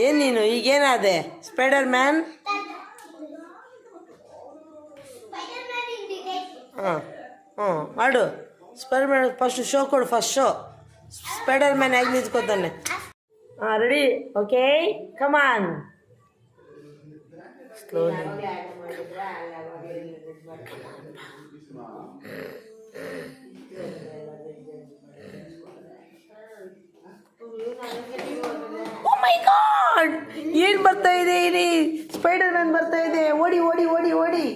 ಏನು ನೀನು ಈಗೇನಾದೆ spider man? ಹಾಂ ಹ್ಞೂ ಮಾಡು. ಸ್ಪೈಡರ್ ಮ್ಯಾನ್ ಫಸ್ಟ್ ಶೋ ಕೊಡು. ಫಸ್ಟ್ ಶೋ ಸ್ಪೈಡರ್ ಮ್ಯಾನ್ ಹೇಗೆ ನಿಂತ್ಕೋತಾನೆ. ಹಾಂ ready? Okay come on. Slowly. O my god, ಏನು ಬರ್ತಾ ಇದೆ ಇಲ್ಲಿ? ಸ್ಪೈಡರ್ ಮ್ಯಾನ್ ಬರ್ತಾ ಇದೆ. ಓಡಿ ಓಡಿ ಓಡಿ ಓಡಿ.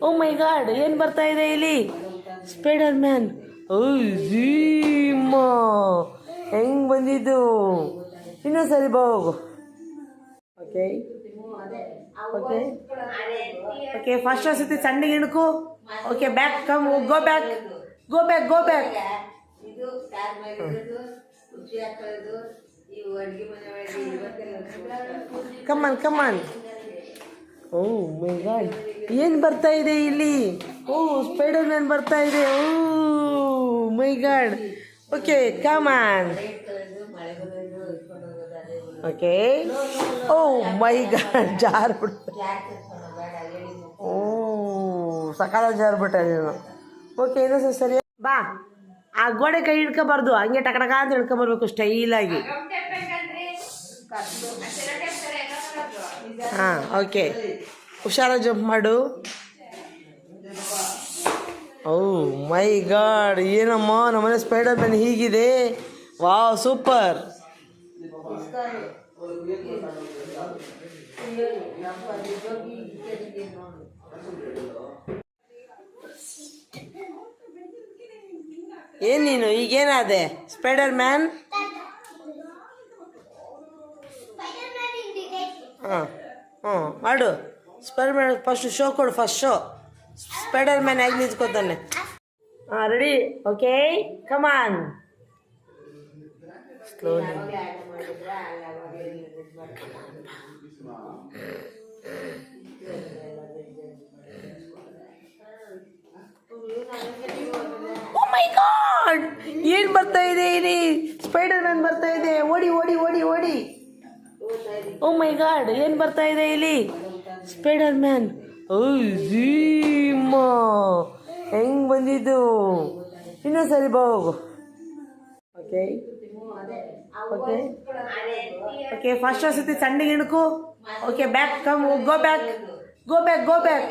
ಓ ಮೈ ಗಾಡ್, ಏನು ಬರ್ತಾ ಇದೆ ಇಲ್ಲಿ? Spider man. ಜೀಮ್ಮ ಹೆಂಗ್ ಬಂದಿದ್ದು? ಇನ್ನೊಂದು ಸರಿ ಬಾ ಹೋಗು. ಓಕೆ ಓಕೆ ಓಕೆ ಫಸ್ಟ್ ಸತಿ ಸಣ್ಣಗೆ ಇಣಕು. Okay back come, go back go back go back. Come on come on. Oh my god, ಏನು ಬರ್ತಾ ಇದೆ ಇಲ್ಲಿ? ಓ ಸ್ಪೈಡರ್ ಮ್ಯಾನ್ ಬರ್ತಾ ಇದೆ. Oh my god. Okay come on. Okay oh my god, ಜಾರ್ಬಿಟ್ಟು. ಓ ಸಕಾಲ ಜಾರ್ಬಿಟ್ಟ ನೀನು. ಓಕೆ ಇನ್ನೊಂದು ಸರಿ ಬಾ. ಆ ಗೋಡೆ ಕೈ ಹಿಡ್ಕೊಬಾರ್ದು, ಹಂಗೆ ಟಕಟಕ ಅಂತ ಹಿಡ್ಕೊಬರ್ಬೇಕು ಸ್ಟೈಲಾಗಿ. ಹಾಂ ಓಕೆ ಹುಷಾರ ಜಂಪ್ ಮಾಡು. ಓ ಮೈ ಗಾಡ್, ಏನಮ್ಮ ನಮ್ಮನೆ ಸ್ಪೈಡರ್ ಮ್ಯಾನ್ ಹೀಗಿದೆ. Wow super. ಏನು ನೀನು ಈಗೇನಾದೆ ಸ್ಪೈಡರ್ ಮ್ಯಾನ್? ಹಾಂ ಹ್ಞೂ ಮಾಡು. ಸ್ಪೈಡರ್ ಮ್ಯಾನ್ ಫಸ್ಟ್ ಶೋ ಕೊಡು. ಫಸ್ಟ್ ಶೋ ಸ್ಪೈಡರ್ ಮ್ಯಾನ್ ಹೇಗೆ ನಿಂತ್ಕೋತಾನೆ. ಹಾಂ ready? Okay come on. Slowly. O my god, ಏನು ಬರ್ತಾ ಇದೆ ಇಲ್ಲಿ? ಸ್ಪೈಡರ್ ಮ್ಯಾನ್ ಬರ್ತಾ ಇದೆ. ಓಡಿ ಓಡಿ ಓಡಿ ಓಡಿ. ಓ ಮೈ ಗಾಡ್, ಏನು ಬರ್ತಾ ಇದೆ ಇಲ್ಲಿ? Spider man. ಜೀಮ್ಮ ಹೆಂಗ್ ಬಂದಿದ್ದು? ಇನ್ನೊಂದು ಸರಿ ಬಾ ಹೋಗು. ಓಕೆ ಓಕೆ ಓಕೆ ಫಸ್ಟ್ ಸತಿ ಸಣ್ಣಗೆ ಇಣಕು. Okay back come, go back go back go back.